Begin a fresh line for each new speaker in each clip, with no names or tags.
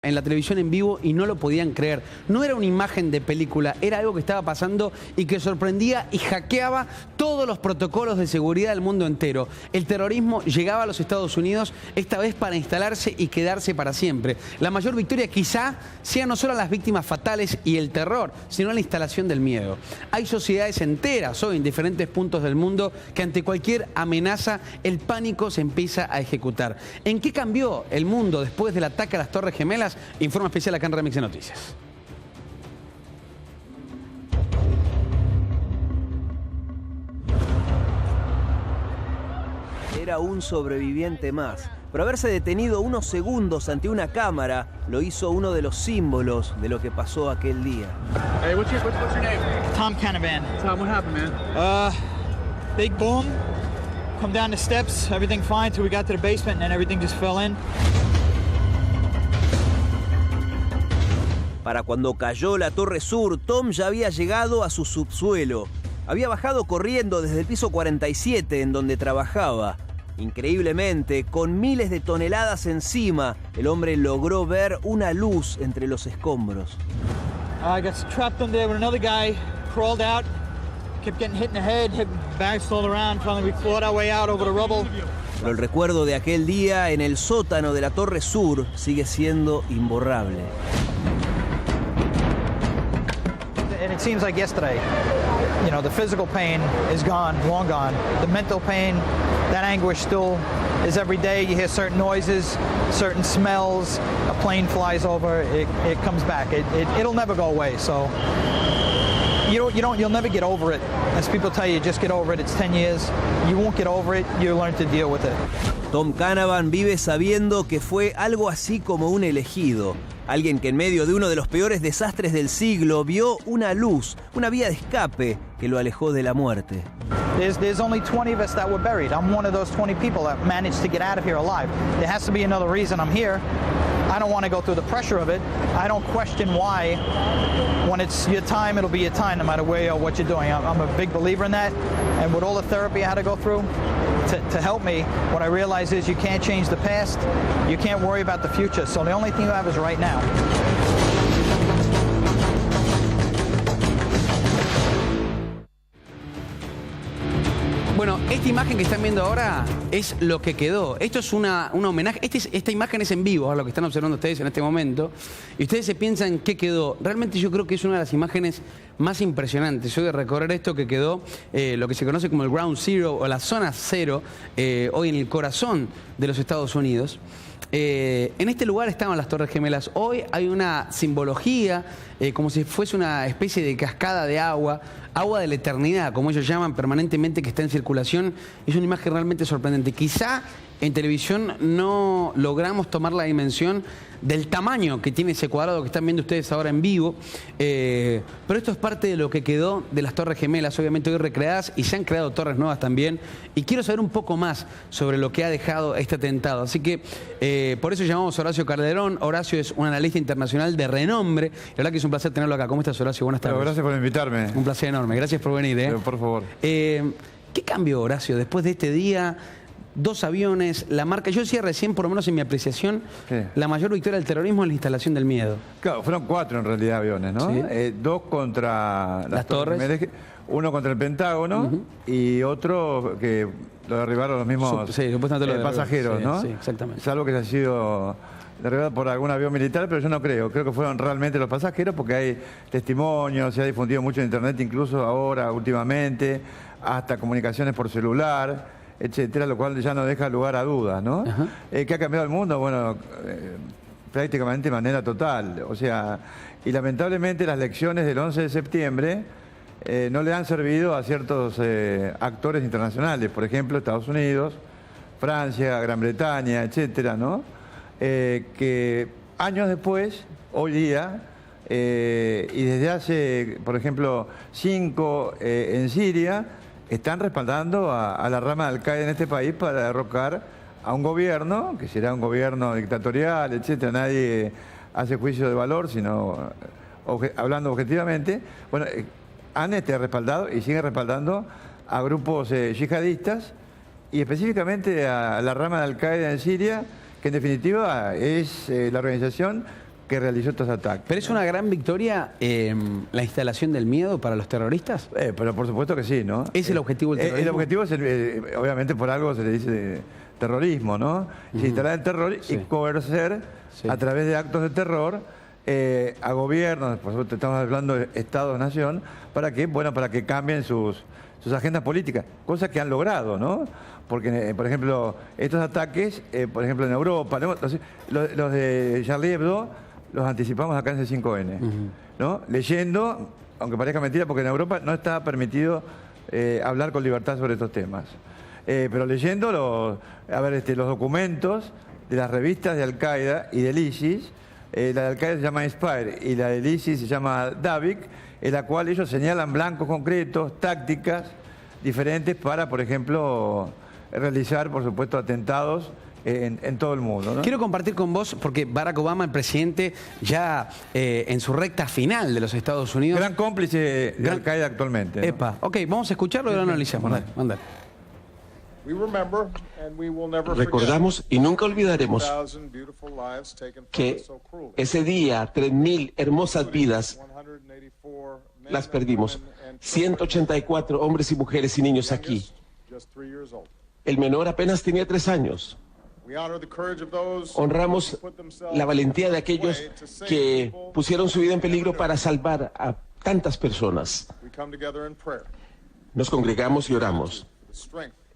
en la televisión en vivo y no lo podían creer. No era una imagen de película, era algo que estaba pasando y que sorprendía y hackeaba todos los protocolos de seguridad del mundo entero. El terrorismo llegaba a los Estados Unidos, esta vez para instalarse y quedarse para siempre. La mayor victoria quizá sea no solo las víctimas fatales y el terror, sino la instalación del miedo. Hay sociedades enteras hoy en diferentes puntos del mundo que ante cualquier amenaza el pánico se empieza a ejecutar. ¿En qué cambió el mundo después del ataque a las Torres Gemelas? Informe especial acá en Remix de Noticias.
Era un sobreviviente más. Pero haberse detenido unos segundos ante una cámara lo hizo uno de los símbolos de lo que pasó aquel día.
Hey, what's your name?
Tom Canavan.
Tom, what happened, man?
Big boom. Come down the steps, everything fine till we got to the basement and then everything just fell in.
Para cuando cayó la Torre Sur, Tom ya había llegado a su subsuelo. Había bajado corriendo desde el piso 47 en donde trabajaba. Increíblemente, con miles de toneladas encima, el hombre logró ver una luz entre los escombros.
I got trapped in there with another guy, crawled out, kept getting hit in the head, hit bags all around. Finally we clawed our way out over the rubble.
Pero el recuerdo de aquel día en el sótano de la Torre Sur sigue siendo imborrable.
And it seems like yesterday. You know, the physical pain is gone, long gone. The mental pain, that anguish still is every day. You hear certain noises, certain smells. A plane flies over, it comes back. It'll never go away. So you'll never get over it. As people tell you, just get over it. It's 10 years. You won't get over it. You learn to deal with it.
Tom Canavan vive sabiendo que fue algo así como un elegido. Alguien que en medio de uno de los peores desastres del siglo vio una luz, una vía de escape que lo alejó de la muerte.
There's only 20 of us that were buried. I'm one of those 20 people that managed to get out of here alive. There has to be another reason I'm here. I don't want to go through the pressure of it. I don't question why. When it's your time, it'll be your time, no matter where or what you're doing. I'm a big believer in that. And with all the therapy I had to go through to help me, what I realize is you can't change the past. You can't worry about the future. So the only thing you have is right now.
Bueno, esta imagen que están viendo ahora es lo que quedó. Esto es un homenaje. Esta imagen es en vivo, lo que están observando ustedes en este momento. Y ustedes se piensan qué quedó. Realmente yo creo que es una de las imágenes más impresionantes. Yo de recorrer esto que quedó, lo que se conoce como el Ground Zero o la zona cero, hoy en el corazón de los Estados Unidos. En este lugar estaban las Torres Gemelas. Hoy hay una simbología, como si fuese una especie de cascada de agua de la eternidad, como ellos llaman, permanentemente, que está en circulación. Es una imagen realmente sorprendente. Quizá en televisión no logramos tomar la dimensión del tamaño que tiene ese cuadrado que están viendo ustedes ahora en vivo, pero esto es parte de lo que quedó de las Torres Gemelas, obviamente hoy recreadas, y se han creado torres nuevas también, y quiero saber un poco más sobre lo que ha dejado este atentado, así que por eso llamamos a Horacio Calderón. Horacio es un analista internacional de renombre, la verdad que es un placer tenerlo acá. ¿Cómo estás, Horacio? Buenas tardes.
Gracias por invitarme.
Un placer enorme, gracias por venir.
Pero por favor.
¿Qué cambió, Horacio, después de este día? 2 aviones, la marca. Yo decía recién, por lo menos en mi apreciación, sí, la mayor victoria del terrorismo es la instalación del miedo.
Claro, fueron 4 en realidad aviones, ¿no?
Sí.
2 contra
las torres.
Uno contra el Pentágono y otro que lo derribaron los mismos pasajeros,
sí,
¿no?
Sí, exactamente.
Salvo que haya sido derribado por algún avión militar, pero yo no creo. Creo que fueron realmente los pasajeros porque hay testimonios, se ha difundido mucho en internet, incluso ahora, últimamente, hasta comunicaciones por celular, etcétera, lo cual ya no deja lugar a dudas, ¿no? ¿Qué ha cambiado el mundo? Bueno, prácticamente de manera total. O sea, y lamentablemente las lecciones del 11 de septiembre no le han servido a ciertos actores internacionales, por ejemplo, Estados Unidos, Francia, Gran Bretaña, etcétera, ¿no? Que años después, hoy día, y desde hace, por ejemplo, 5 en Siria, están respaldando a la rama de Al-Qaeda en este país para derrocar a un gobierno, que será un gobierno dictatorial, etcétera. Nadie hace juicio de valor, sino hablando objetivamente. Bueno, han respaldado y siguen respaldando a grupos yihadistas y específicamente a la rama de Al-Qaeda en Siria, que en definitiva es la organización que realizó estos ataques.
¿Pero es una gran victoria la instalación del miedo para los terroristas?
Pero por supuesto que sí, ¿no?
¿Es el objetivo del terrorismo?
El objetivo es, obviamente por algo se le dice terrorismo, ¿no? Se instalar el terror y coercer a través de actos de terror a gobiernos, por supuesto estamos hablando de Estados-nación, ¿para qué? Bueno, para que cambien sus agendas políticas, cosas que han logrado, ¿no? Porque, por ejemplo, estos ataques, por ejemplo, en Europa, los de Charlie Hebdo, los anticipamos acá en el 5N, ¿no? Leyendo, aunque parezca mentira, porque en Europa no está permitido hablar con libertad sobre estos temas. Pero leyendo los documentos de las revistas de Al-Qaeda y del ISIS, la de Al-Qaeda se llama Inspire y la del ISIS se llama Davik, en la cual ellos señalan blancos concretos, tácticas diferentes para, por ejemplo, realizar, por supuesto, atentados en todo el mundo, ¿no?
Quiero compartir con vos, porque Barack Obama, el presidente, ya en su recta final de los Estados Unidos...
Gran cómplice de Al-Qaeda actualmente, ¿no?
Epa, ok, vamos a escucharlo y lo analizamos. Dale, mandale.
Recordamos y nunca olvidaremos que ese día 3.000 hermosas vidas las perdimos. 184 hombres y mujeres y niños aquí. El menor apenas tenía 3 años. Honramos la valentía de aquellos que pusieron su vida en peligro para salvar a tantas personas. Nos congregamos y oramos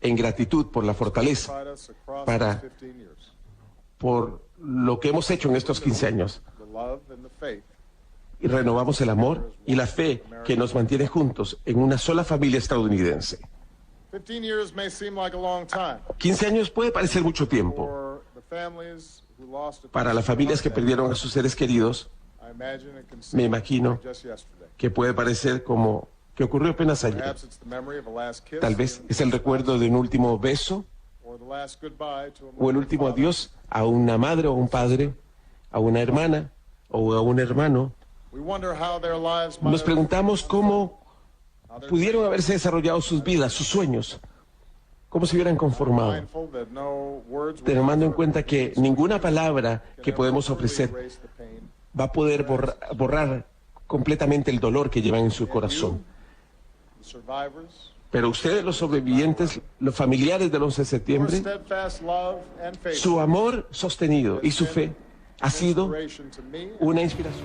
en gratitud por la fortaleza, por lo que hemos hecho en estos 15 años. Y renovamos el amor y la fe que nos mantiene juntos en una sola familia estadounidense. 15 años puede parecer mucho tiempo. Para las familias que perdieron a sus seres queridos, me imagino que puede parecer como que ocurrió apenas ayer. Tal vez es el recuerdo de un último beso o el último adiós a una madre o un padre, a una hermana o a un hermano. Nos preguntamos cómo pudieron haberse desarrollado sus vidas, sus sueños, cómo se hubieran conformado, tomando en cuenta que ninguna palabra que podemos ofrecer va a poder borrar completamente el dolor que llevan en su corazón. Pero ustedes, los sobrevivientes, los familiares del 11 de septiembre, su amor sostenido y su fe ha sido una inspiración.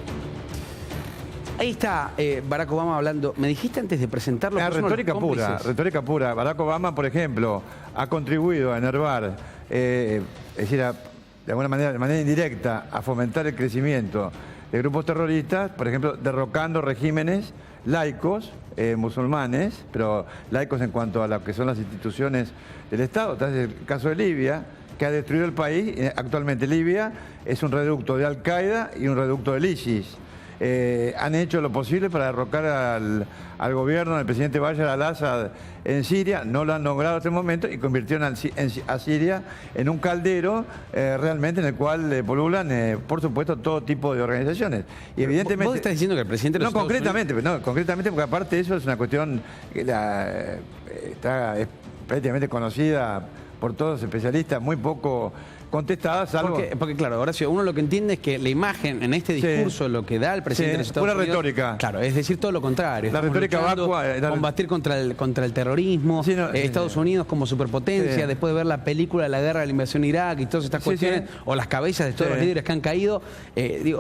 Ahí está Barack Obama hablando. Me dijiste antes de presentarlo...
Retórica pura. Barack Obama, por ejemplo, ha contribuido a enervar, es decir, de alguna manera, de manera indirecta, a fomentar el crecimiento de grupos terroristas, por ejemplo, derrocando regímenes laicos, musulmanes, pero laicos en cuanto a lo que son las instituciones del Estado. Tal es el caso de Libia, que ha destruido el país. Actualmente Libia es un reducto de Al-Qaeda y un reducto del ISIS. Han hecho lo posible para derrocar al gobierno del presidente Bashar al-Assad en Siria, no lo han logrado hasta el momento y convirtieron a Siria en un caldero realmente en el cual pululan, por supuesto, todo tipo de organizaciones. Y evidentemente...
¿Vos estás diciendo que el presidente de los Estados Unidos...
No, concretamente, porque aparte de eso es una cuestión que es prácticamente conocida por todos los especialistas, muy poco contestada, salvo...
Porque claro, Horacio, uno lo que entiende es que la imagen en este discurso, lo que da el presidente de los Estados Unidos...
retórica.
Claro, es decir, todo lo contrario.
La retórica vacua...
Combatir contra el terrorismo, Estados Unidos como superpotencia, después de ver la película de la guerra de la invasión de Irak y todas estas cuestiones, o las cabezas de todos los líderes que han caído,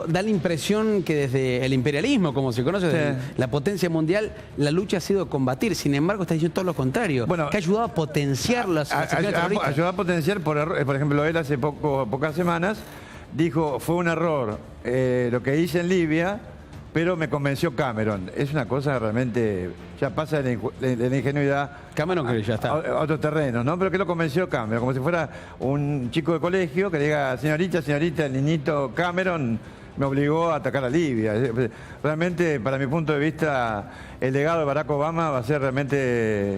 da la impresión que desde el imperialismo, como se conoce, desde la potencia mundial, la lucha ha sido combatir. Sin embargo, está diciendo todo lo contrario, que ha ayudado a potenciar las acciones terroristas.
Ayudó a potenciar, por ejemplo, él hace pocas semanas dijo, fue un error lo que hice en Libia, pero me convenció Cameron. Es una cosa realmente, ya pasa de la ingenuidad.
Cameron que ya está.
A otros terrenos, ¿no? Pero que lo convenció Cameron, como si fuera un chico de colegio que diga, señorita, el niñito Cameron me obligó a atacar a Libia. Realmente, para mi punto de vista, el legado de Barack Obama va a ser realmente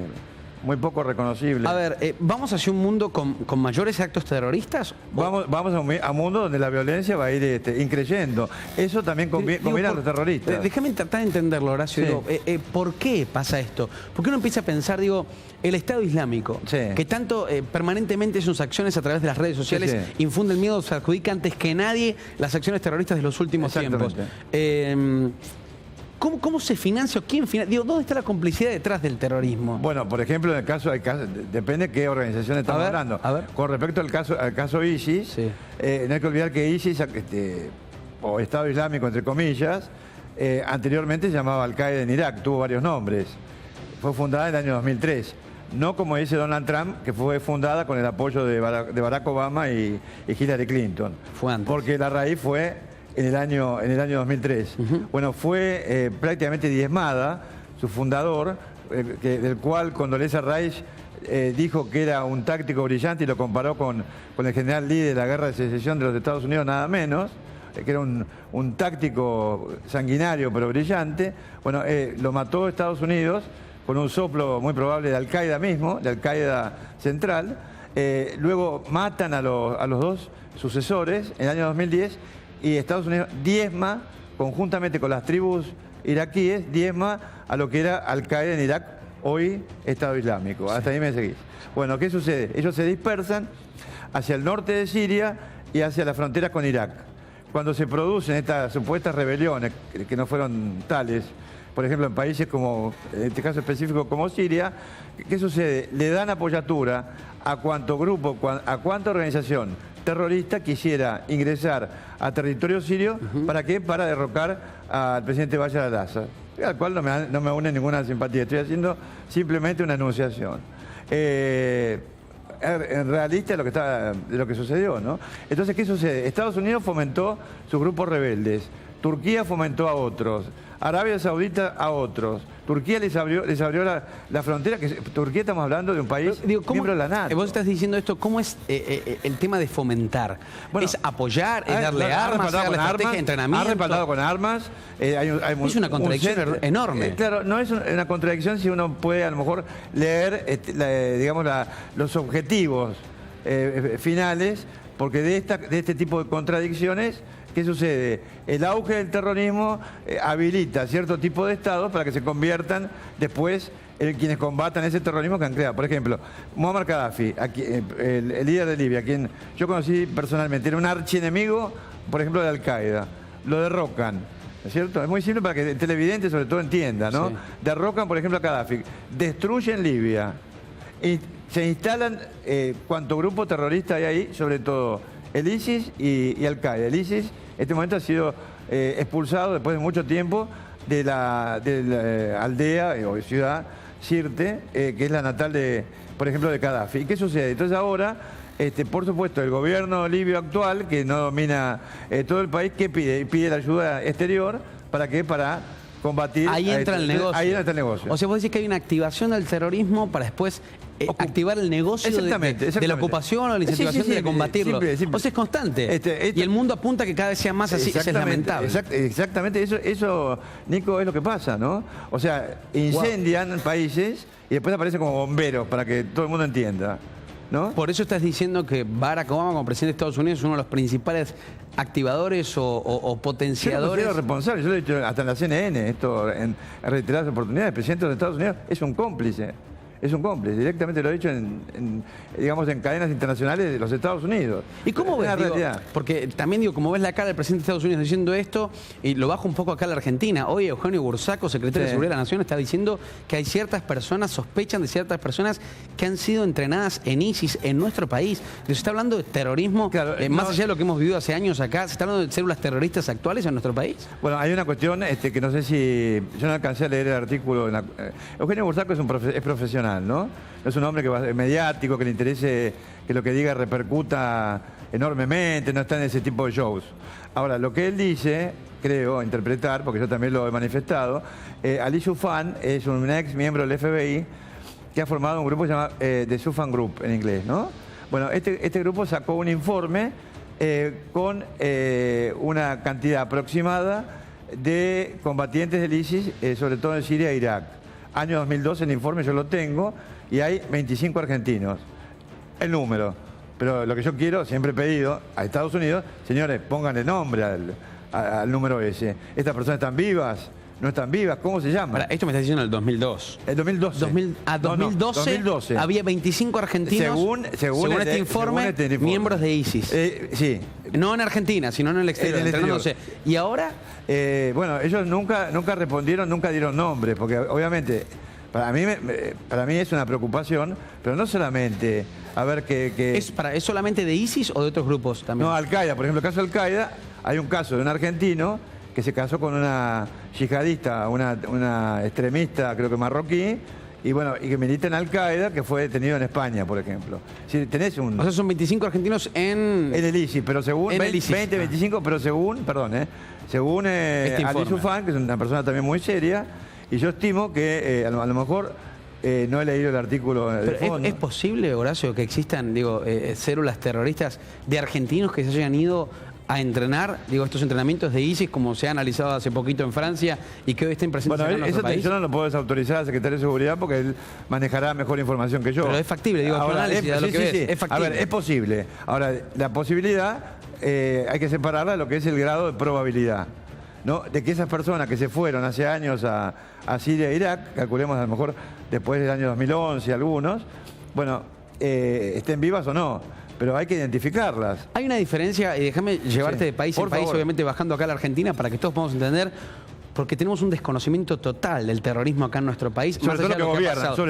muy poco reconocible.
A ver, ¿vamos hacia un mundo con mayores actos terroristas?
Vamos a un mundo donde la violencia va a ir increyendo. Eso también conviene a los terroristas.
Déjame tratar de entenderlo, Horacio.
Sí.
Digo, ¿por qué pasa esto? Porque uno empieza a pensar, digo, el Estado Islámico,
Sí.
que tanto permanentemente sus acciones a través de las redes sociales
Sí.
infunden miedo, se adjudica antes que nadie las acciones terroristas de los últimos tiempos. ¿Cómo se financia o quién financia? Digo, ¿dónde está la complicidad detrás del terrorismo?
Bueno, por ejemplo, en el caso, depende de qué organización estamos hablando.
a ver.
Con respecto al caso ISIS,
Sí.
no hay que olvidar que ISIS, o Estado Islámico, entre comillas, anteriormente se llamaba Al-Qaeda en Irak, tuvo varios nombres. Fue fundada en el año 2003. No como dice Donald Trump, que fue fundada con el apoyo de Barack Obama y Hillary Clinton.
Fue antes.
Porque la raíz fue en el año 2003. Bueno, fue prácticamente diezmada su fundador, del cual Condoleezza Rice dijo que era un táctico brillante y lo comparó con el general Lee de la Guerra de Secesión de los Estados Unidos, nada menos, que era un táctico sanguinario pero brillante. Bueno, lo mató Estados Unidos con un soplo muy probable de Al-Qaeda mismo, de Al-Qaeda central. Luego matan a los dos sucesores en el año 2010 y Estados Unidos diezma, conjuntamente con las tribus iraquíes, diezma a lo que era Al-Qaeda en Irak, hoy Estado Islámico. Sí. Hasta ahí me seguís. Bueno, ¿qué sucede? Ellos se dispersan hacia el norte de Siria y hacia la frontera con Irak. Cuando se producen estas supuestas rebeliones, que no fueron tales, por ejemplo, en países como, en este caso específico como Siria, ¿qué sucede? Le dan apoyatura a cuánto grupo, a cuánta organización terrorista quisiera ingresar a territorio sirio. ¿Para qué? Para derrocar al presidente Bashar al-Assad, al cual no me une ninguna simpatía. Estoy haciendo simplemente una enunciación. Realista de lo que sucedió, ¿no? Entonces, ¿qué sucede? Estados Unidos fomentó sus grupos rebeldes, Turquía fomentó a otros, Arabia Saudita a otros. Turquía les abrió la frontera, que Turquía estamos hablando de un país miembro de la NATO.
Vos estás diciendo esto, ¿cómo es el tema de fomentar?
Bueno,
¿es apoyar, es darle armas, es darle estrategia, entrenamiento?
Ha respaldado con armas.
Es una contradicción enorme.
Claro, no es una contradicción si uno puede a lo mejor leer digamos, los objetivos finales, porque de este tipo de contradicciones, ¿qué sucede? El auge del terrorismo habilita cierto tipo de estados para que se conviertan después en quienes combatan ese terrorismo que han creado. Por ejemplo, Muammar Gaddafi, el líder de Libia, quien yo conocí personalmente, era un archienemigo, por ejemplo, de Al-Qaeda. Lo derrocan, ¿no es cierto? Es muy simple para que el televidente sobre todo entienda, ¿no? Sí. Derrocan, por ejemplo, a Gaddafi, destruyen Libia y se instalan cuanto grupo terrorista hay ahí, sobre todo el ISIS y Al-Qaeda. El ISIS en este momento ha sido expulsado después de mucho tiempo de la aldea o ciudad Sirte, que es la natal por ejemplo, de Gaddafi. ¿Y qué sucede? Entonces ahora, por supuesto, el gobierno libio actual, que no domina todo el país, ¿qué pide? Pide la ayuda exterior. ¿Para qué? Para combatir.
Ahí entra el negocio.
Ahí entra el negocio.
O sea, vos decís que hay una activación del terrorismo para después activar el negocio de la ocupación o la incentivación de combatirlo. Simple. O sea, es constante. Y el mundo apunta a que cada vez sea más así. Eso es lamentable.
Exactamente. Eso, Nico, es lo que pasa, ¿no? O sea, incendian países y después aparecen como bomberos para que todo el mundo entienda, ¿no?
Por eso estás diciendo que Barack Obama, como presidente de Estados Unidos, es uno de los principales activadores o potenciadores.
Yo lo considero responsable, yo lo he dicho hasta en la CNN, esto en reiteradas oportunidades. El presidente de los Estados Unidos es un cómplice. Es un cómplice, directamente lo he dicho digamos, en cadenas internacionales de los Estados Unidos.
¿Y cómo ves? Porque también digo, como ves la cara del presidente de Estados Unidos diciendo esto, y lo bajo un poco acá a la Argentina. Hoy Eugenio Bursaco, secretario de Seguridad de la Nación, está diciendo que hay ciertas personas, sospechan de ciertas personas que han sido entrenadas en ISIS en nuestro país. Se está hablando de terrorismo, claro, más allá de lo que hemos vivido hace años acá, ¿se está hablando de células terroristas actuales en nuestro país?
Bueno, hay una cuestión que no sé si... Yo no alcancé a leer el artículo. Eugenio Bursaco es profesional, ¿no? No es un hombre mediático, que le interese que lo que diga repercuta enormemente, no está en ese tipo de shows. Ahora, lo que él dice, creo interpretar, porque yo también lo he manifestado, Ali Soufan es un ex miembro del FBI que ha formado un grupo llamado The Soufan Group en inglés, ¿no? Bueno, este grupo sacó un informe con una cantidad aproximada de combatientes del ISIS, sobre todo en Siria e Irak. año 2012, el informe yo lo tengo, y hay 25 argentinos. El número. Pero lo que yo quiero, siempre he pedido a Estados Unidos, señores, pónganle nombre al número ese. ¿Estas personas están vivas? ¿No están vivas? ¿Cómo se llama?
Ahora, esto me está diciendo en el 2002.
El 2012.
2012 había 25 argentinos, según este informe, miembros de ISIS.
Sí.
No en Argentina, sino en el exterior, entrenándose. ¿Y ahora?
Bueno, ellos nunca respondieron, nunca dieron nombres, porque obviamente para mí es una preocupación, pero no solamente a ver que...
¿Es solamente de ISIS o de otros grupos también?
No, Al-Qaeda, por ejemplo, el caso de Al-Qaeda, hay un caso de un argentino que se casó con una yihadista, una extremista, creo que marroquí, y bueno, y que milita en Al-Qaeda, que fue detenido en España, por ejemplo. Si tenés un...
O sea, son 25 argentinos en
el ISIS, pero según... 20, 25, pero según
este
Ali Soufan, que es una persona también muy seria, y yo estimo que a lo mejor no he leído el artículo de fondo.
¿Es posible, Horacio, que existan, células terroristas de argentinos que se hayan ido a entrenar, estos entrenamientos de ISIS, como se ha analizado hace poquito en Francia, y que hoy estén presentes en nuestro país?
Yo no lo puedo desautorizar al secretario de Seguridad porque él manejará mejor información que yo.
Pero es factible, es factible.
A ver, es posible. Ahora, la posibilidad hay que separarla de lo que es el grado de probabilidad, ¿no? De que esas personas que se fueron hace años a Siria e Irak, calculemos a lo mejor después del año 2011 algunos, bueno, estén vivas o no, pero hay que identificarlas.
Hay una diferencia, y déjame llevarte de país en país, obviamente bajando acá a la Argentina, para que todos podamos entender, porque tenemos un desconocimiento total del terrorismo acá en nuestro país.
Sobre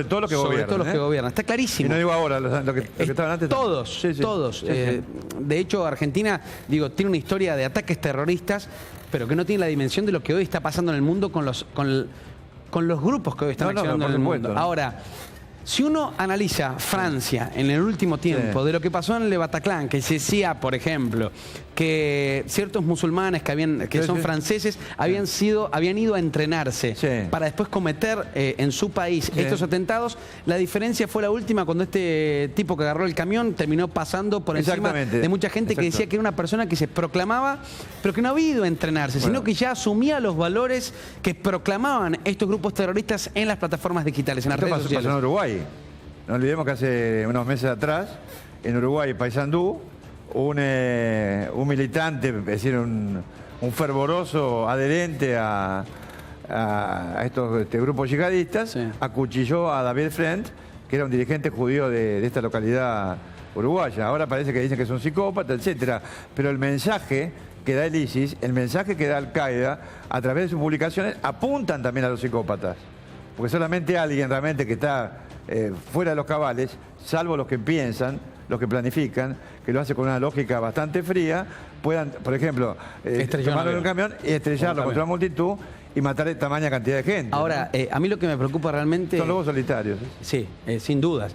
todo los que gobiernan.
Está clarísimo.
Y no digo ahora, lo que estaban antes.
Todos. De hecho, Argentina, tiene una historia de ataques terroristas, pero que no tiene la dimensión de lo que hoy está pasando en el mundo con los grupos que hoy están accionando en el mundo. Ahora, si uno analiza Francia en el último tiempo, de lo que pasó en el Bataclan, que se decía, por ejemplo, que ciertos musulmanes que son franceses habían ido a entrenarse para después cometer en su país estos atentados, la diferencia fue la última cuando este tipo que agarró el camión terminó pasando por encima de mucha gente que decía que era una persona que se proclamaba, pero que no había ido a entrenarse, sino que ya asumía los valores que proclamaban estos grupos terroristas en las plataformas digitales, en las redes sociales.
Pasó en Uruguay. No olvidemos que hace unos meses atrás, en Uruguay, Paysandú, un militante, es decir, un fervoroso adherente a estos grupos yihadistas, acuchilló a David Friend, que era un dirigente judío de esta localidad uruguaya. Ahora parece que dicen que es un psicópata, etcétera. Pero el mensaje que da el ISIS, el mensaje que da Al-Qaeda, a través de sus publicaciones, apuntan también a los psicópatas. Porque solamente alguien realmente que está fuera de los cabales, salvo los que piensan, los que planifican, que lo hace con una lógica bastante fría, puedan, por ejemplo, tomarlo en un camión y estrellarlo contra una multitud y matar tamaña cantidad de gente.
Ahora, a mí lo que me preocupa realmente...
Son lobos solitarios.
Sí, sin dudas.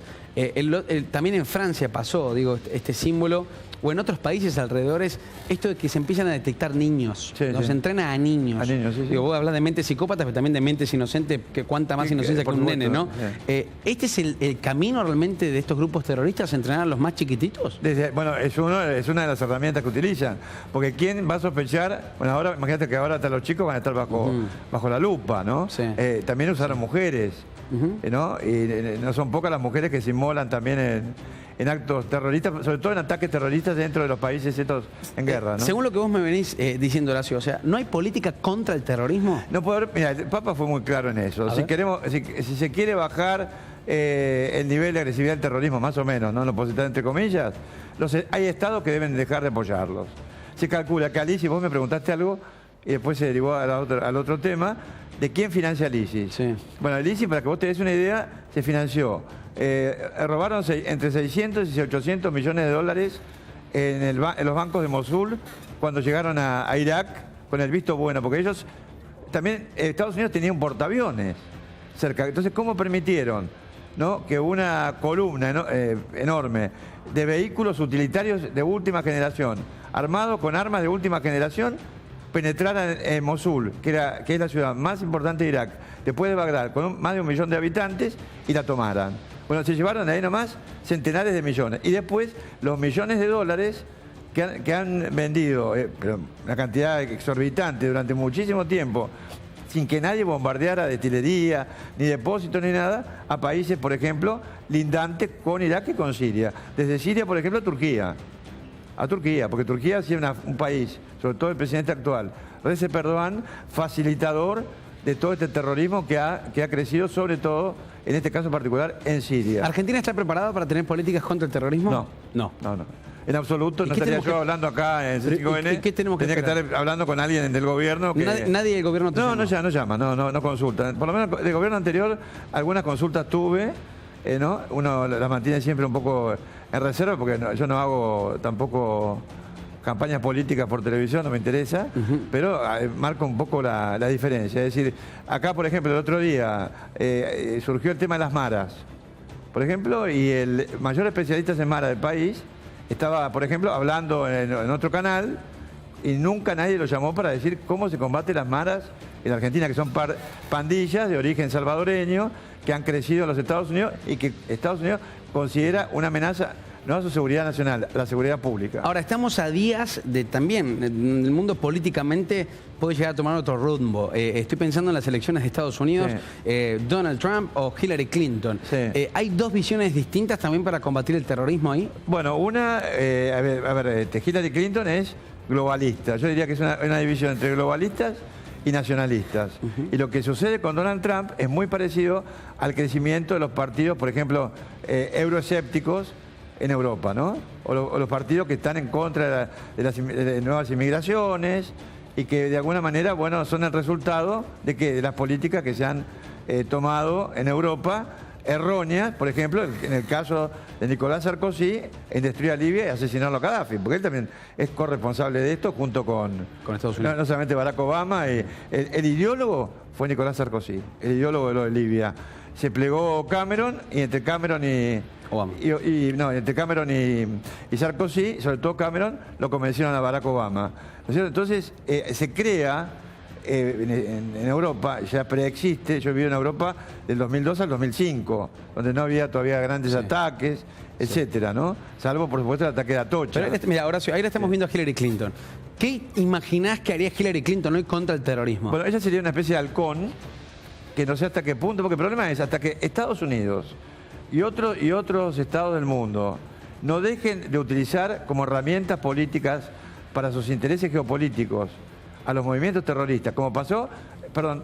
También en Francia pasó, este símbolo, o en otros países alrededores, esto de que se empiezan a detectar niños, se entrena a niños.
A niños,
vos hablas de mentes psicópatas, pero también de mentes inocentes, que cuánta más inocencia que un nene, ¿no? ¿Este es el camino realmente de estos grupos terroristas, entrenar a los más chiquititos?
Bueno, es una de las herramientas que utilizan, porque ¿quién va a sospechar? Bueno, ahora imagínate que ahora hasta los chicos van a estar bajo la lupa, ¿no? También usaron mujeres, ¿no? Y no son pocas las mujeres que se inmolan también en actos terroristas, sobre todo en ataques terroristas dentro de los países estos en guerra, ¿no?
Según lo que vos me venís diciendo, Horacio, o sea, ¿no hay política contra el terrorismo?
No puede haber, mira, el Papa fue muy claro en eso. Si se quiere bajar el nivel de agresividad del terrorismo, más o menos, ¿no? Lo puedo citar entre comillas, hay estados que deben dejar de apoyarlos. Se calcula que al ISIS, vos me preguntaste algo, y después se derivó al otro tema, de quién financia el ISIS. Bueno, el ISIS, para que vos te des una idea, se financió. Robaron entre 600 y 800 millones de dólares en los bancos de Mosul cuando llegaron a Irak con el visto bueno, porque ellos también, Estados Unidos tenía un portaaviones cerca. Entonces, ¿cómo permitieron, ¿no?, que una columna enorme de vehículos utilitarios de última generación, armados con armas de última generación, penetraran en Mosul, que es la ciudad más importante de Irak, después de Bagdad, con más de 1 millón de habitantes, y la tomaran? Bueno, se llevaron de ahí nomás centenares de millones. Y después los millones de dólares que han vendido, pero una cantidad exorbitante durante muchísimo tiempo, sin que nadie bombardeara destilería, ni depósitos, ni nada, a países, por ejemplo, lindantes con Irak y con Siria. Desde Siria, por ejemplo, a Turquía, porque Turquía ha sido un país, sobre todo el presidente actual, Recep Erdogan, facilitador de todo este terrorismo que ha crecido, sobre todo, en este caso particular, en Siria.
¿Argentina está preparada para tener políticas contra el terrorismo?
No. En absoluto, no estaría yo hablando acá en C5N.
¿Y qué tenemos que
Tenía que estar hablando con alguien del gobierno. Que...
Nadie del gobierno te
No llama, no consulta. Por lo menos del gobierno anterior, algunas consultas tuve, ¿no? Uno las mantiene siempre un poco en reserva, porque yo no hago tampoco campañas políticas por televisión, no me interesa, pero marca un poco la diferencia. Es decir, acá, por ejemplo, el otro día surgió el tema de las maras, por ejemplo, y el mayor especialista en maras del país estaba, por ejemplo, hablando en otro canal y nunca nadie lo llamó para decir cómo se combate las maras en Argentina, que son pandillas de origen salvadoreño que han crecido en los Estados Unidos y que Estados Unidos considera una amenaza no a su seguridad nacional, a la seguridad pública.
Ahora, estamos a días de también, el mundo políticamente puede llegar a tomar otro rumbo. Estoy pensando en las elecciones de Estados Unidos, Donald Trump o Hillary Clinton.
Sí.
¿Hay dos visiones distintas también para combatir el terrorismo ahí?
Bueno, una, Hillary Clinton es globalista. Yo diría que es una división entre globalistas y nacionalistas. Y lo que sucede con Donald Trump es muy parecido al crecimiento de los partidos, por ejemplo, euroescépticos en Europa, ¿no? O los partidos que están en contra de las nuevas inmigraciones y que de alguna manera, bueno, son el resultado de las políticas que se han tomado en Europa, erróneas, por ejemplo, en el caso de Nicolás Sarkozy, en destruir a Libia y asesinarlo a Gaddafi, porque él también es corresponsable de esto junto con
Estados Unidos.
No solamente Barack Obama, el ideólogo fue Nicolás Sarkozy, el ideólogo de lo de Libia. Se plegó Cameron y entre Cameron y
Obama.
Entre Cameron y Sarkozy, sobre todo Cameron, lo convencieron a Barack Obama. ¿No es cierto? Entonces se crea en Europa, ya preexiste, yo viví en Europa del 2002 al 2005, donde no había todavía grandes ataques, etcétera, ¿no? Salvo, por supuesto, el ataque de Atocha.
Pero mira, Horacio, ahí la estamos viendo a Hillary Clinton. ¿Qué imaginás que haría Hillary Clinton hoy contra el terrorismo?
Bueno, ella sería una especie de halcón, que no sé hasta qué punto, porque el problema es hasta que Estados Unidos y otros estados del mundo no dejen de utilizar como herramientas políticas para sus intereses geopolíticos a los movimientos terroristas, como pasó,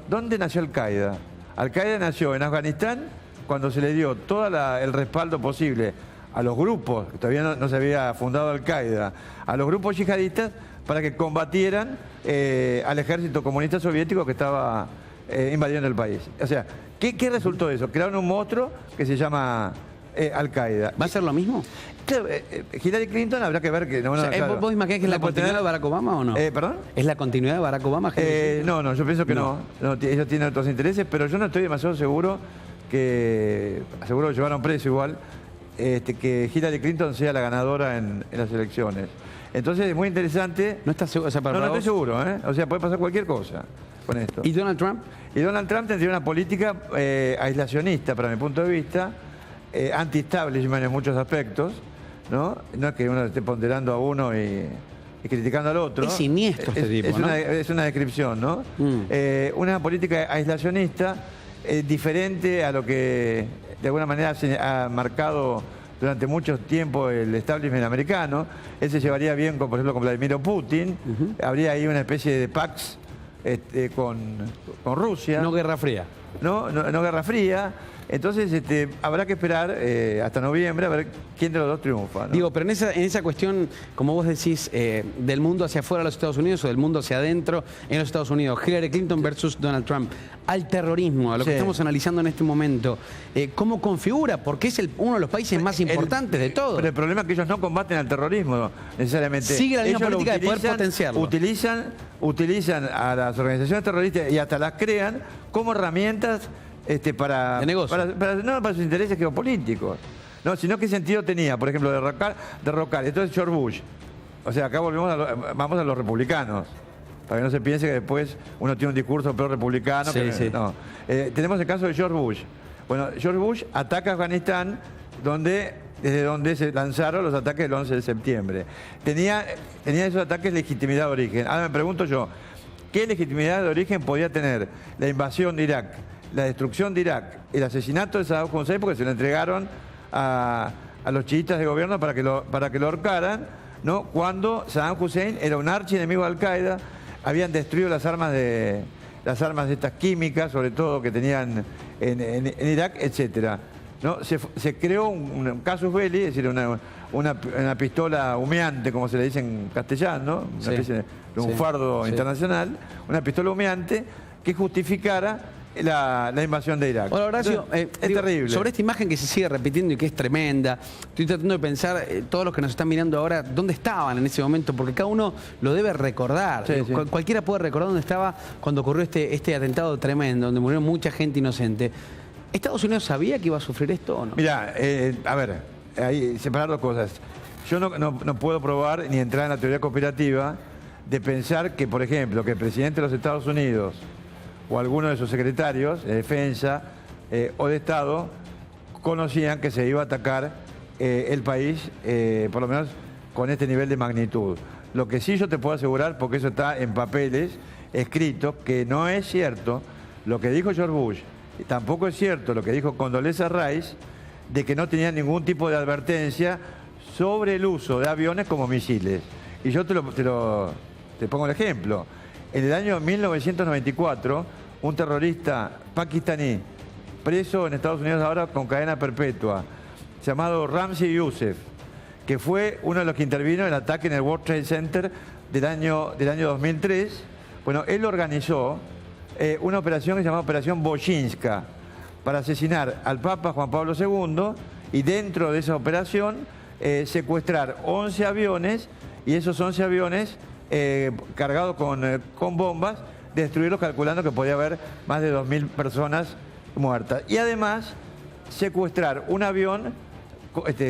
¿dónde nació Al-Qaeda? Al-Qaeda nació en Afganistán cuando se le dio todo el respaldo posible a los grupos, que todavía no se había fundado Al-Qaeda, a los grupos yihadistas para que combatieran al ejército comunista soviético que estaba invadiendo el país. O sea, ¿qué resultó de eso? Crearon un monstruo que se llama Al-Qaeda.
¿Va a ser lo mismo?
Claro, Hillary Clinton habrá que ver que...
¿Vos imaginás que es la continuidad de Barack Obama o no?
¿Perdón?
¿Es la continuidad de Barack Obama?
No, yo pienso que no. Ellos tienen otros intereses, pero yo no estoy demasiado seguro que... Seguro que llevaron preso igual, que Hillary Clinton sea la ganadora en las elecciones. Entonces es muy interesante...
¿No estás seguro? O sea,
no estoy seguro, ¿eh? O sea, puede pasar cualquier cosa con esto.
¿Y Donald Trump?
Y Donald Trump tendría una política aislacionista, para mi punto de vista, anti-establishment en muchos aspectos, ¿no? No es que uno esté ponderando a uno y criticando al otro.
Es siniestro este tipo, ¿no?
Es una descripción, ¿no? Una política aislacionista diferente a lo que de alguna manera se ha marcado durante mucho tiempo el establishment americano. Él se llevaría bien, por ejemplo, con Vladimir Putin. Habría ahí una especie de pax con Rusia.
No guerra fría.
No guerra fría. Entonces habrá que esperar hasta noviembre a ver quién de los dos triunfa, ¿no?
Digo, pero en esa cuestión, como vos decís, del mundo hacia afuera de los Estados Unidos o del mundo hacia adentro en los Estados Unidos, Hillary Clinton versus Donald Trump, al terrorismo, a lo que estamos analizando en este momento, ¿cómo configura? Porque es uno de los países más importantes de todos.
Pero el problema es que ellos no combaten al terrorismo necesariamente.
Sigue la misma política de poder potenciarlo.
Utilizan a las organizaciones terroristas y hasta las crean como herramientas para sus intereses geopolíticos. No, sino qué sentido tenía, por ejemplo, derrocar. Entonces George Bush. O sea, acá vamos a los republicanos. Para que no se piense que después uno tiene un discurso pro republicano. No. Tenemos el caso de George Bush. Bueno, George Bush ataca Afganistán desde donde se lanzaron los ataques del 11 de septiembre. Tenía esos ataques legitimidad de origen. Ahora me pregunto yo, ¿qué legitimidad de origen podía tener la invasión de Irak, la destrucción de Irak, el asesinato de Saddam Hussein, porque se lo entregaron a los chiitas de gobierno para que lo ahorcaran, ¿no? Cuando Saddam Hussein era un archienemigo de Al-Qaeda, habían destruido las armas estas químicas, sobre todo que tenían en Irak, etcétera, ¿no? Se creó un casus belli, es decir, una pistola humeante, como se le dice en castellano, una especie de un fardo internacional, una pistola humeante que justificara la invasión de Irak.
Hola, Horacio,
es terrible.
Sobre esta imagen que se sigue repitiendo y que es tremenda, estoy tratando de pensar, todos los que nos están mirando ahora, ¿dónde estaban en ese momento? Porque cada uno lo debe recordar. Cualquiera puede recordar dónde estaba cuando ocurrió este atentado tremendo, donde murió mucha gente inocente. ¿Estados Unidos sabía que iba a sufrir esto o no?
Mirá, a ver, hay separar dos cosas. Yo no puedo probar ni entrar en la teoría conspirativa de pensar que, por ejemplo, que el presidente de los Estados Unidos o alguno de sus secretarios de defensa o de Estado conocían que se iba a atacar el país, por lo menos con este nivel de magnitud. Lo que sí yo te puedo asegurar, porque eso está en papeles escritos, que no es cierto lo que dijo George Bush, y tampoco es cierto lo que dijo Condoleezza Rice, de que no tenían ningún tipo de advertencia sobre el uso de aviones como misiles. Y yo te pongo el ejemplo. En el año 1994, un terrorista pakistaní, preso en Estados Unidos ahora con cadena perpetua, llamado Ramzi Youssef, que fue uno de los que intervino en el ataque en el World Trade Center del año 2003, bueno, él organizó una operación que se llamaba Operación Bojinska, para asesinar al Papa Juan Pablo II, y dentro de esa operación secuestrar 11 aviones, y esos 11 aviones cargados con bombas, destruirlos calculando que podía haber más de 2.000 personas muertas. Y además secuestrar un avión,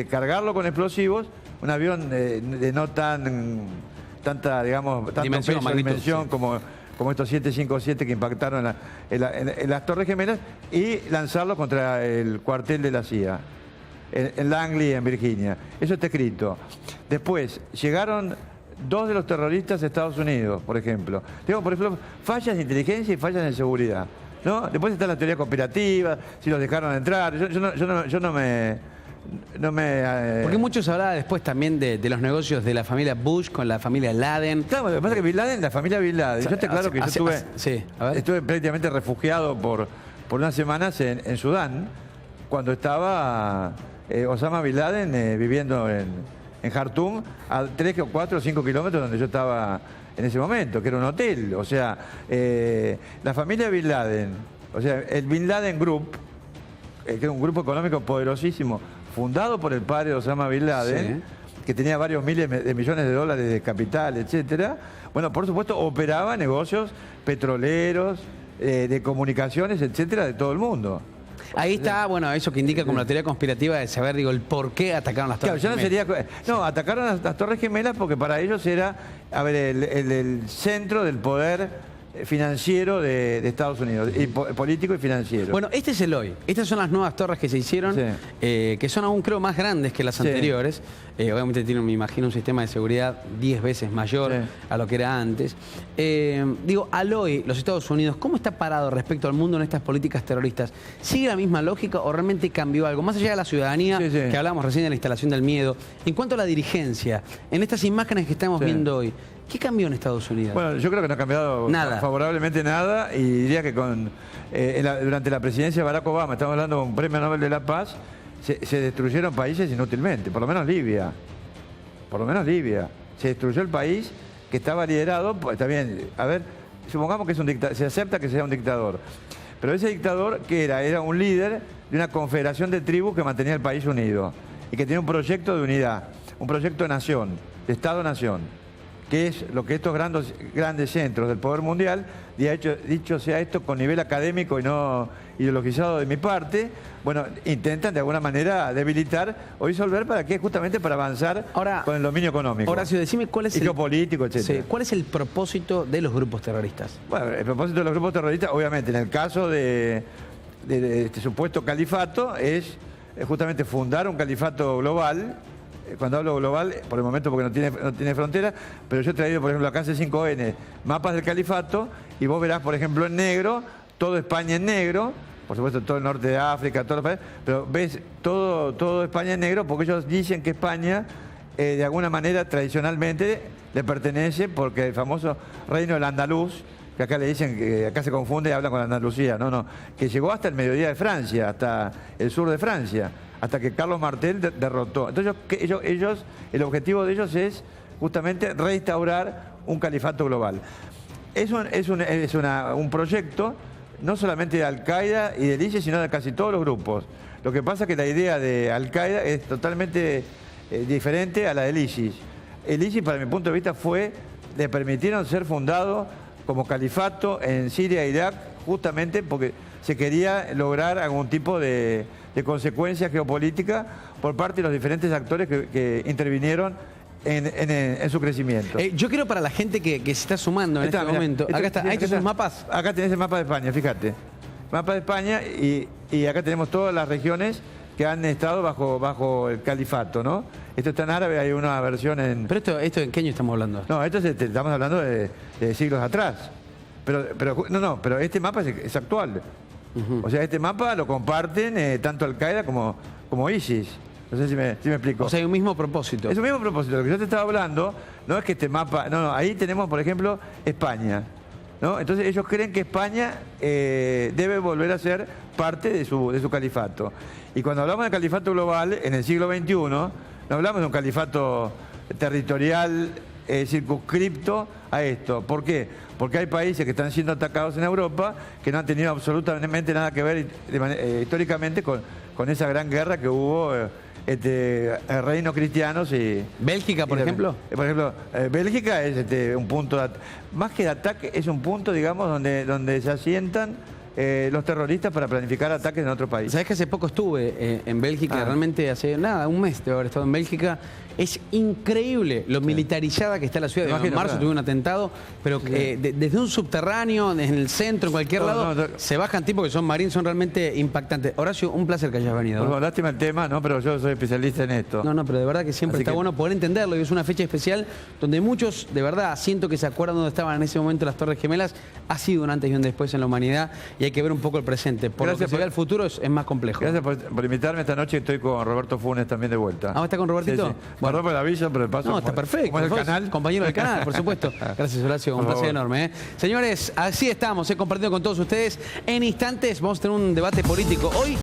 cargarlo con explosivos, un avión de no tanta, digamos, tanto
dimensión,
peso, dimensión como estos 757 que impactaron en las Torres Gemelas, y lanzarlo contra el cuartel de la CIA, en Langley, en Virginia. Eso está escrito. Después, llegaron 2 de los terroristas de Estados Unidos, por ejemplo. Tengo, por ejemplo, fallas de inteligencia y fallas de seguridad, ¿no? Después está la teoría conspirativa, si los dejaron entrar. Yo no me...
Porque muchos hablaban después también de los negocios de la familia Bush con la familia Laden.
Claro, lo que pasa es que Bin Laden, la familia Bin Laden, yo te claro que yo estuve prácticamente refugiado por unas semanas en Sudán, cuando estaba Osama Bin Laden viviendo en Jartum, a 3 o 4 o 5 kilómetros donde yo estaba en ese momento, que era un hotel. O sea, la familia Bin Laden, o sea, el Bin Laden Group, que era un grupo económico poderosísimo, fundado por el padre de Osama Bin Laden, que tenía varios miles de millones de dólares de capital, etcétera. Bueno, por supuesto, operaba negocios petroleros, de comunicaciones, etcétera, de todo el mundo.
Ahí está, bueno, eso que indica como la teoría conspirativa de saber, digo, el por qué atacaron las Torres Gemelas.
Atacaron las Torres Gemelas porque para ellos era, el centro del poder financiero de Estados Unidos, y político y financiero.
Bueno, este es el hoy. Estas son las nuevas torres que se hicieron, que son aún, creo, más grandes que las anteriores. Obviamente tienen, me imagino, un sistema de seguridad 10 veces mayor a lo que era antes. Digo, al hoy, los Estados Unidos, ¿cómo está parado respecto al mundo en estas políticas terroristas? ¿Sigue la misma lógica o realmente cambió algo? Más allá de la ciudadanía, que hablábamos recién de la instalación del miedo, en cuanto a la dirigencia, en estas imágenes que estamos viendo hoy, ¿qué cambió en Estados Unidos?
Bueno, yo creo que no ha cambiado favorablemente nada, y diría que durante la presidencia de Barack Obama, estamos hablando de un premio Nobel de la Paz, se destruyeron países inútilmente, por lo menos Libia. Se destruyó el país que estaba liderado, pues, está bien, a ver, supongamos que es un dictador, se acepta que sea un dictador, pero ese dictador, ¿qué era? Era un líder de una confederación de tribus que mantenía el país unido y que tenía un proyecto de unidad, un proyecto de nación, de Estado-nación, que es lo que estos grandes centros del poder mundial, dicho sea esto con nivel académico y no ideologizado de mi parte, bueno, intentan de alguna manera debilitar o disolver, ¿para qué? Justamente para avanzar con el dominio económico.
Horacio, decime cuál es
político, etcétera.
¿Cuál es el propósito de los grupos terroristas?
Bueno, el propósito de los grupos terroristas, obviamente, en el caso de este supuesto califato, es justamente fundar un califato global, cuando hablo global, por el momento porque no tiene frontera, pero yo he traído, por ejemplo, acá C5N, mapas del califato, y vos verás, por ejemplo, en negro, todo España en negro, por supuesto todo el norte de África, todos los países, pero ves todo España en negro porque ellos dicen que España, de alguna manera, tradicionalmente, le pertenece porque el famoso reino del andaluz, que acá le dicen que acá se confunde y hablan con Andalucía, no, que llegó hasta el mediodía de Francia, hasta el sur de Francia, hasta que Carlos Martel derrotó. Entonces ellos, el objetivo de ellos es justamente restaurar un califato global. Es un proyecto no solamente de Al-Qaeda y del ISIS, sino de casi todos los grupos. Lo que pasa es que la idea de Al-Qaeda es totalmente diferente a la del ISIS. El ISIS, para mi punto de vista, le permitieron ser fundado como califato en Siria e Irak, justamente porque se quería lograr algún tipo de consecuencia geopolítica por parte de los diferentes actores que intervinieron en su crecimiento.
Yo quiero para la gente que se está sumando en este momento. Acá está. ¿Estos son mapas?
Acá tenés el mapa de España, fíjate. Mapa de España y acá tenemos todas las regiones que han estado bajo el califato, ¿no? Esto está en árabe, hay una versión en...
¿Pero esto en qué año estamos hablando?
No, estamos hablando de siglos atrás. Pero este mapa es actual. O sea, este mapa lo comparten tanto Al-Qaeda como ISIS. No sé si me explico.
O sea, hay un mismo propósito.
Es un mismo propósito. Lo que yo te estaba hablando no es que este mapa... No, ahí tenemos, por ejemplo, España, ¿no? Entonces ellos creen que España debe volver a ser parte de su califato. Y cuando hablamos de califato global, en el siglo XXI, no hablamos de un califato territorial circunscripto a esto. ¿Por qué? Porque hay países que están siendo atacados en Europa que no han tenido absolutamente nada que ver históricamente con esa gran guerra que hubo entre reinos cristianos y...
¿Bélgica, por ejemplo?
Por ejemplo, Bélgica es un punto más que de ataque, es un punto, digamos, donde se asientan los terroristas para planificar ataques en otro país.
¿Sabés que hace poco estuve en Bélgica? Realmente hace un mes de haber estado en Bélgica. Es increíble lo militarizada que está la ciudad. En marzo tuve un atentado, pero desde un subterráneo, desde el centro, en cualquier lado, se bajan tipos que son marines, son realmente impactantes. Horacio, un placer que hayas venido.
Bueno, lástima el tema, ¿no? Pero yo soy especialista en esto.
No, pero de verdad que siempre está bueno poder entenderlo. Y es una fecha especial donde muchos, de verdad, siento que se acuerdan dónde estaban en ese momento las Torres Gemelas. Ha sido un antes y un después en la humanidad y hay que ver un poco el presente. Por lo que se ve el futuro es más complejo.
Gracias por invitarme esta noche. Estoy con Roberto Funes también de vuelta.
¿Está con Robertito?
Sí. Bueno, rompe la visa, pero el paso...
No, está perfecto.
Como el canal.
Compañero del canal, por supuesto. Gracias, Horacio. Un placer enorme. Señores, así estamos, compartiendo con todos ustedes. En instantes vamos a tener un debate político. Hoy